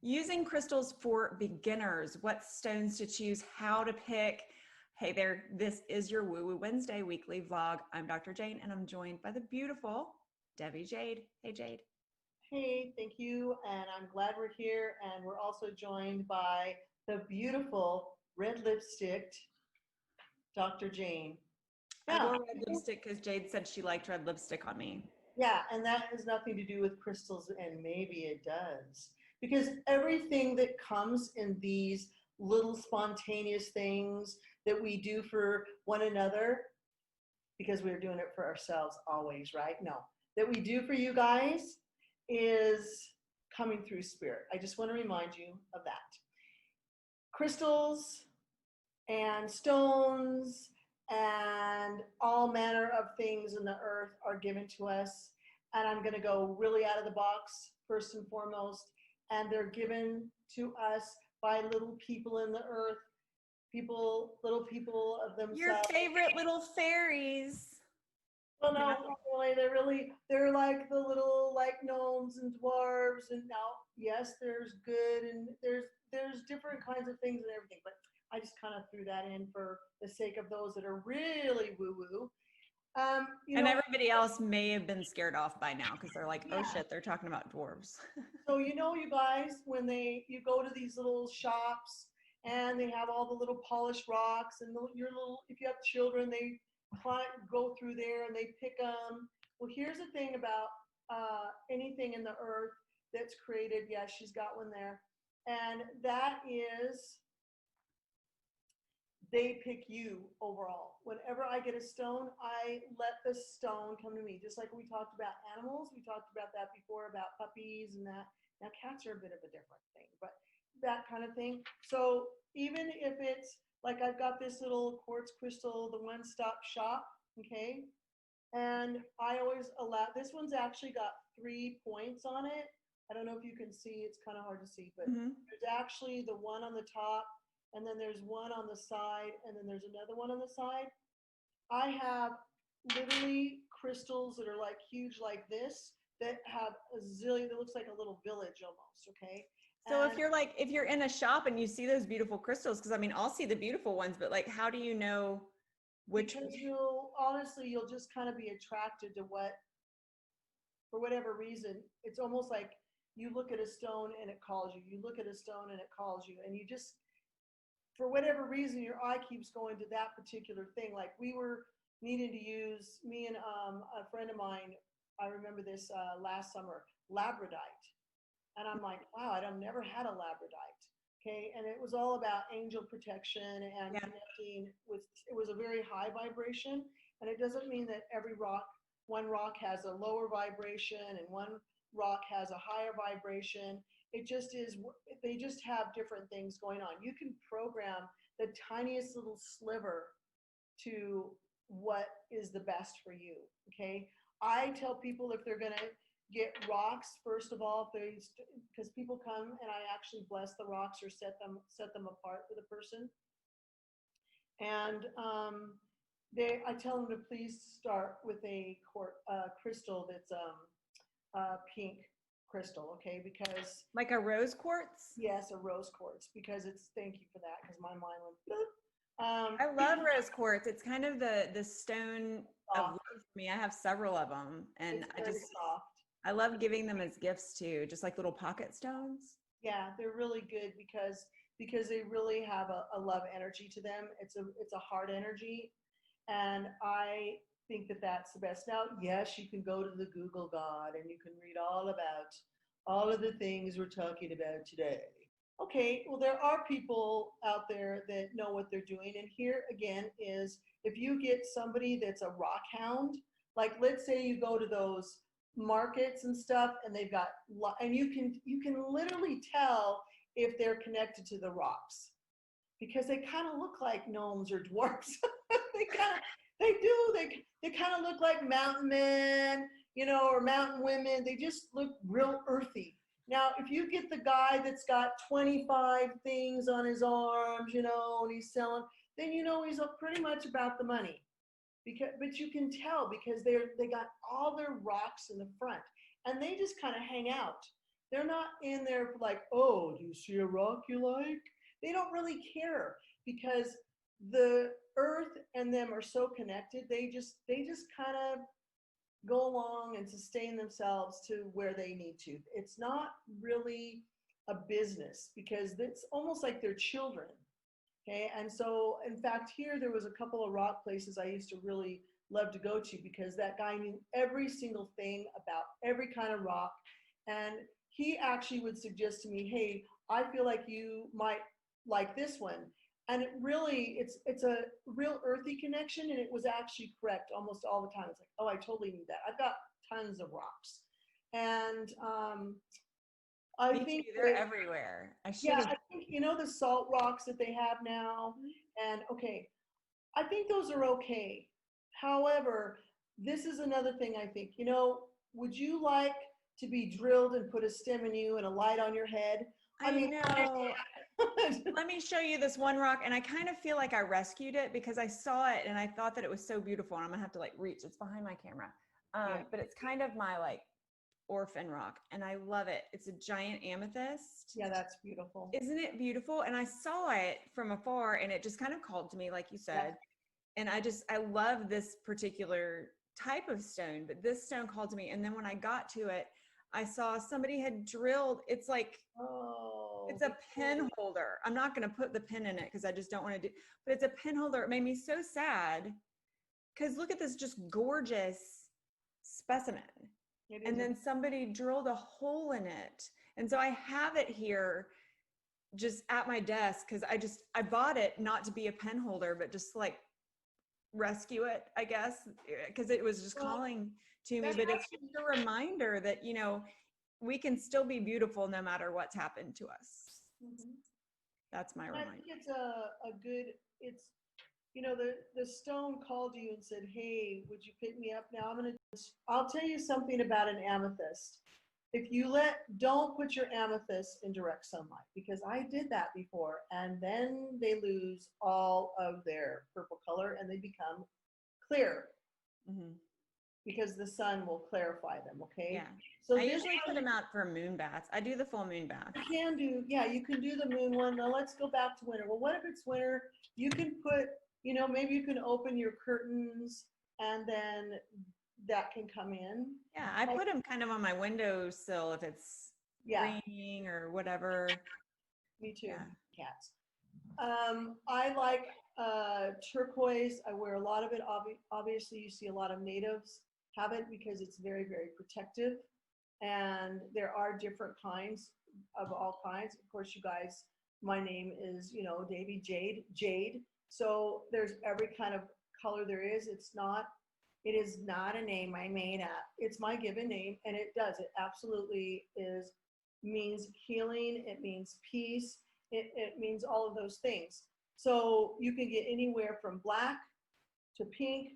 Using crystals for beginners, what stones to choose, how to pick. Hey there, this is your Woo Woo Wednesday weekly vlog. I'm Dr. Jane and I'm joined by the beautiful Devi Jade. Hey Jade. Hey, thank you. And I'm glad we're here. And we're also joined by the beautiful red lipsticked Dr. Jane. I Yeah, wore red lipstick because Jade said she liked red lipstick on me. yeah, and that has nothing to do with crystals, and maybe it does. Because everything that comes in these little spontaneous things that we do for one another, because we're doing it for ourselves always, right? No, that we do for you guys is coming through spirit. I just want to remind you of that. Crystals and stones and all manner of things in the earth are given to us. And I'm going to go really out of the box first and foremost. And they're given to us by little people in the earth, little people of themselves. Your favorite little fairies. Well, no, not really. They're like the little like gnomes and dwarves. And now, yes, there's good and there's different kinds of things and everything. But I just kind of threw that in for the sake of those that are really woo-woo. And everybody else may have been scared off by now because they're like, oh shit, they're talking about dwarves. So you guys, when you go to these little shops and they have all the little polished rocks and if you have children, they go through there and they pick them. Well, here's the thing about anything in the earth that's created. Yes, she's got one there. And that is, they pick you overall. Whenever I get a stone, I let the stone come to me. Just like we talked about animals, we talked about that before, about puppies and that. Now cats are a bit of a different thing, but that kind of thing. So even if it's like I've got this little quartz crystal, the one-stop shop, okay? And I always allow, this one's actually got 3 points on it. I don't know if you can see, it's kind of hard to see, but there's actually the one on the top, and then there's one on the side, and then there's another one on the side. I have literally crystals that are like huge like this that have a zillion, that looks like a little village almost, okay? So if you're in a shop and you see those beautiful crystals, because I mean, I'll see the beautiful ones, but like, how do you know which? Because you'll just kind of be attracted to what, for whatever reason, it's almost like you look at a stone and it calls you. You look at a stone and it calls you, and you just, for whatever reason, your eye keeps going to that particular thing. Like we were needing to use, me and a friend of mine, I remember this last summer, labradorite. And I'm like, wow, I've never had a labradorite. Okay, and it was all about angel protection and connecting with, it was a very high vibration. And it doesn't mean that one rock has a lower vibration and one rock has a higher vibration. It just is, they just have different things going on. You can program the tiniest little sliver to what is the best for you, okay? I tell people if they're gonna get rocks, first of all, because people come and I actually bless the rocks or set them apart for the person. And I tell them to please start with a crystal that's pink crystal, okay? Because like a rose quartz? Yes, a rose quartz, because it's, thank you for that, because my mind went bloop. I love rose quartz. It's kind of the stone of love for me. I have several of them, and I love giving them as gifts too, just like little pocket stones. Yeah, they're really good because they really have a love energy to them. It's a heart energy, and I think that that's the best. Now, yes, you can go to the Google God and you can read all about all of the things we're talking about today. Okay, well, there are people out there that know what they're doing. And here again is, if you get somebody that's a rock hound, like let's say you go to those markets and stuff and they've got, and you can literally tell if they're connected to the rocks because they kind of look like gnomes or dwarfs. They kind of look like mountain men, or mountain women. They just look real earthy. Now, if you get the guy that's got 25 things on his arms, and he's selling, then he's pretty much about the money. But you can tell because they got all their rocks in the front, and they just kind of hang out. They're not in there like, oh, do you see a rock you like? They don't really care because the earth and them are so connected. They just kind of go along and sustain themselves to where they need to. It's not really a business because it's almost like they're children. Okay. And so, in fact, here there was a couple of rock places I used to really love to go to because that guy knew every single thing about every kind of rock. And he actually would suggest to me, hey, I feel like you might like this one. And it's a real earthy connection. And it was actually correct almost all the time. It's like, oh, I totally need that. I've got tons of rocks. And I Me think too. They're everywhere. I should yeah, have. I think, the salt rocks that they have now. And okay, I think those are okay. However, this is another thing I think, would you like to be drilled and put a stem in you and a light on your head? I I mean, know. Let me show you this one rock. And I kind of feel like I rescued it because I saw it and I thought that it was so beautiful. And I'm gonna have to like reach. It's behind my camera. yeah, But it's kind of my like orphan rock and I love it. It's a giant amethyst. yeah, that's beautiful. Isn't it beautiful? And I saw it from afar and it just kind of called to me, like you Yeah. said. And I love this particular type of stone, but this stone called to me. And then when I got to it, I saw somebody had drilled, it's like, Oh, it's a pin holder. I'm not going to put the pin in it because I just don't want to do, but it's a pin holder. It made me so sad because look at this just gorgeous specimen. And then somebody drilled a hole in it. And so I have it here just at my desk because I bought it not to be a pen holder, but just like rescue it, I guess, because it was just calling to me. But it's just a reminder that, we can still be beautiful no matter what's happened to us. Mhm. That's my I reminder. think it's a good, it's, the stone called you and said, hey, would you pick me up now? I'll tell you something about an amethyst. If you don't put your amethyst in direct sunlight, because I did that before, and then they lose all of their purple color and they become clear Mm-hmm. because the sun will clarify them. Okay. Yeah. So I this usually put them out for moon baths. I do the full moon bath. you can do the moon one. Now let's go back to winter. Well, what if it's winter? You can put, maybe you can open your curtains and then that can come in. Yeah, I put them kind of on my windowsill if it's raining or whatever. Me too. Yeah. Cats. I like turquoise. I wear a lot of it. Obviously, you see a lot of natives have it because it's very, very protective. And there are different kinds of all kinds. Of course, you guys, my name is, Devi Jade. So there's every kind of color there is. It is not a name I made up. It's my given name, and it absolutely means healing. It means peace. It means all of those things. So you can get anywhere from black to pink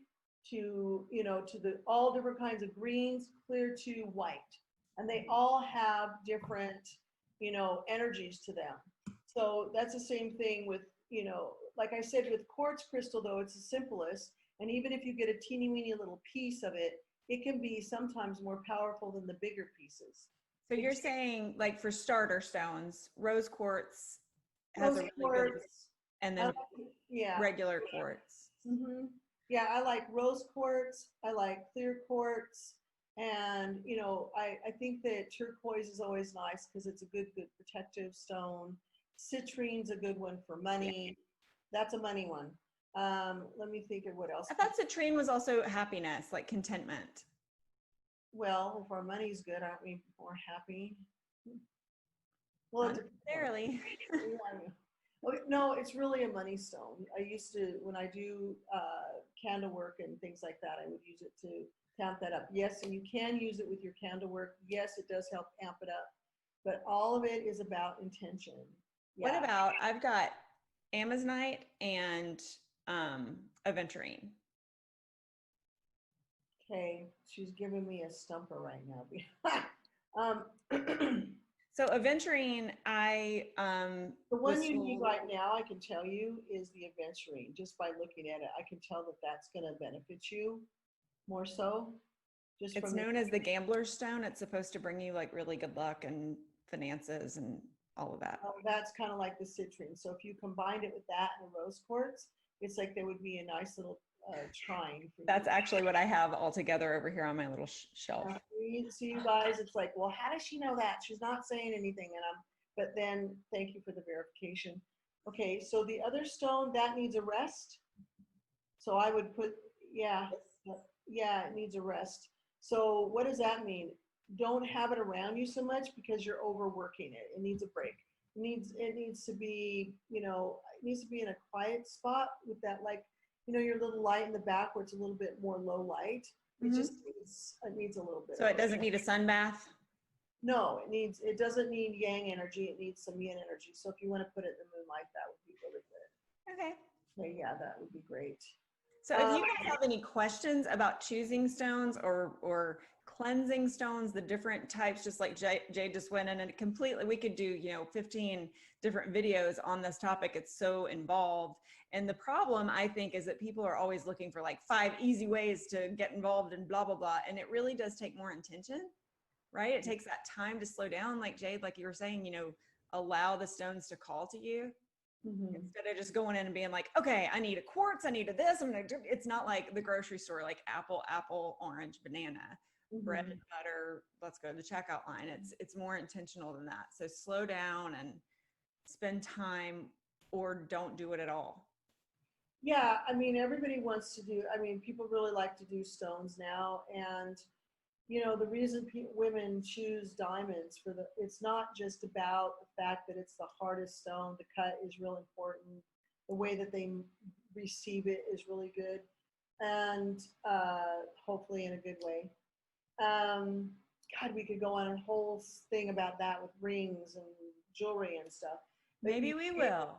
to, to the all different kinds of greens, clear to white. And they all have different, energies to them. So that's the same thing with, like I said, with quartz crystal, though, it's the simplest. And even if you get a teeny weeny little piece of it, it can be sometimes more powerful than the bigger pieces. So you're saying, like, for starter stones, rose quartz has a really good, and then regular quartz. Mm-hmm. Yeah, I like rose quartz. I like clear quartz. And, I think that turquoise is always nice because it's a good protective stone. Citrine's a good one for money. That's a money one. Let me think of what else. I thought citrine was also happiness, like contentment. Well, if our money's good, aren't we more happy? Well, not necessarily. No, it's really a money stone. I used to, when I do candle work and things like that, I would use it to amp that up. Yes, and you can use it with your candle work. Yes, it does help amp it up. But all of it is about intention. Yeah. What about, I've got Amazonite and aventurine. Okay, she's giving me a stumper right now. So aventurine, the one you need right now, I can tell you, is the aventurine. Just by looking at it, I can tell that that's going to benefit you more so. just It's from the, known as the gambler's stone. It's supposed to bring you like really good luck and finances and all of that. that's kind of like the citrine. So if you combined it with that and a rose quartz, it's like there would be a nice little shrine for That's you. actually what I have all together over here on my little shelf. See you guys, it's like, well, how does she know that? She's not saying anything, and but then thank you for the verification. Okay, so the other stone that needs a rest. So I would put, yeah, yeah, it needs a rest. So what does that mean? Don't have it around you so much because you're overworking it. It needs a break. It needs to be, it needs to be in a quiet spot with that, like, your little light in the back where it's a little bit more low light. It just needs a little bit. So it doesn't need a sun bath? No, it doesn't need yang energy. It needs some yin energy. So if you want to put it in the moonlight, that would be really good. Okay. So yeah, that would be great. So if you guys have any questions about choosing stones or cleansing stones, the different types, just like Jade just went in and completely, we could do, 15 different videos on this topic. It's so involved. And the problem, I think, is that people are always looking for like 5 easy ways to get involved and blah, blah, blah. And it really does take more intention, right? It takes that time to slow down. Like Jade, like you were saying, allow the stones to call to you. Instead of just going in and being like, okay, I need a quartz, I need a this, I'm gonna do. It's not like the grocery store, like apple, orange, banana, bread and butter. Let's go to the checkout line. It's more intentional than that. So slow down and spend time, or don't do it at all. Yeah, I mean, everybody wants to do. I mean, people really like to do stones now, and the reason women choose diamonds it's not just about the fact that it's the hardest stone. The cut is real important. The way that they receive it is really good, and hopefully in a good way. God, we could go on a whole thing about that with rings and jewelry and stuff. But Maybe we will.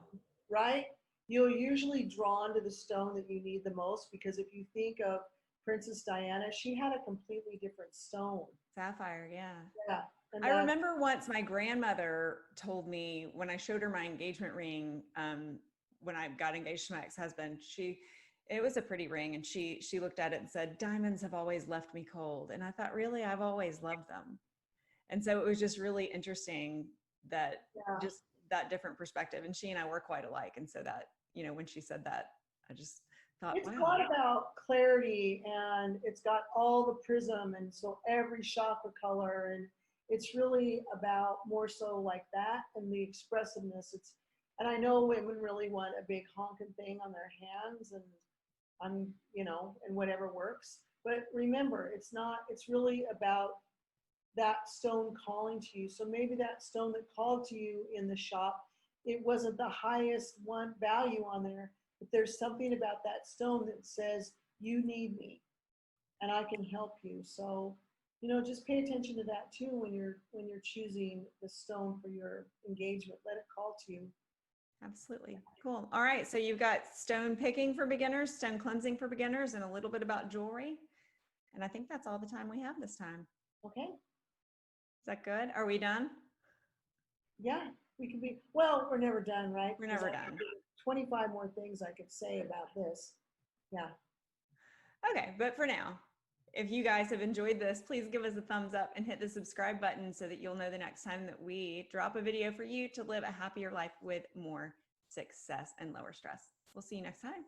Right? You're usually drawn to the stone that you need the most, because if you think of Princess Diana, she had a completely different stone. Sapphire, yeah. Yeah. I remember once my grandmother told me when I showed her my engagement ring, when I got engaged to my ex-husband, it was a pretty ring, and she looked at it and said, "Diamonds have always left me cold." And I thought, really, I've always loved them. And so it was just really interesting that just that different perspective. And she and I were quite alike. And so that, when she said that, I just thought, it's wow. a lot about clarity, and it's got all the prism, and so every chakra color, and it's really about more so like that and the expressiveness. And I know women really want a big honking thing on their hands and and whatever works. But remember, it's really about that stone calling to you. So maybe that stone that called to you in the shop, it wasn't the highest one value on there, but there's something about that stone that says, you need me and I can help you. So, just pay attention to that too when you're choosing the stone for your engagement. Let it call to you. Absolutely. Cool. All right. So you've got stone picking for beginners, stone cleansing for beginners, and a little bit about jewelry. And I think that's all the time we have this time. Okay. Is that good? Are we done? Yeah, we can be. Well, we're never done, right? We're never done. 25 more things I could say about this. Yeah. Okay. But for now, if you guys have enjoyed this, please give us a thumbs up and hit the subscribe button so that you'll know the next time that we drop a video for you to live a happier life with more success and lower stress. We'll see you next time.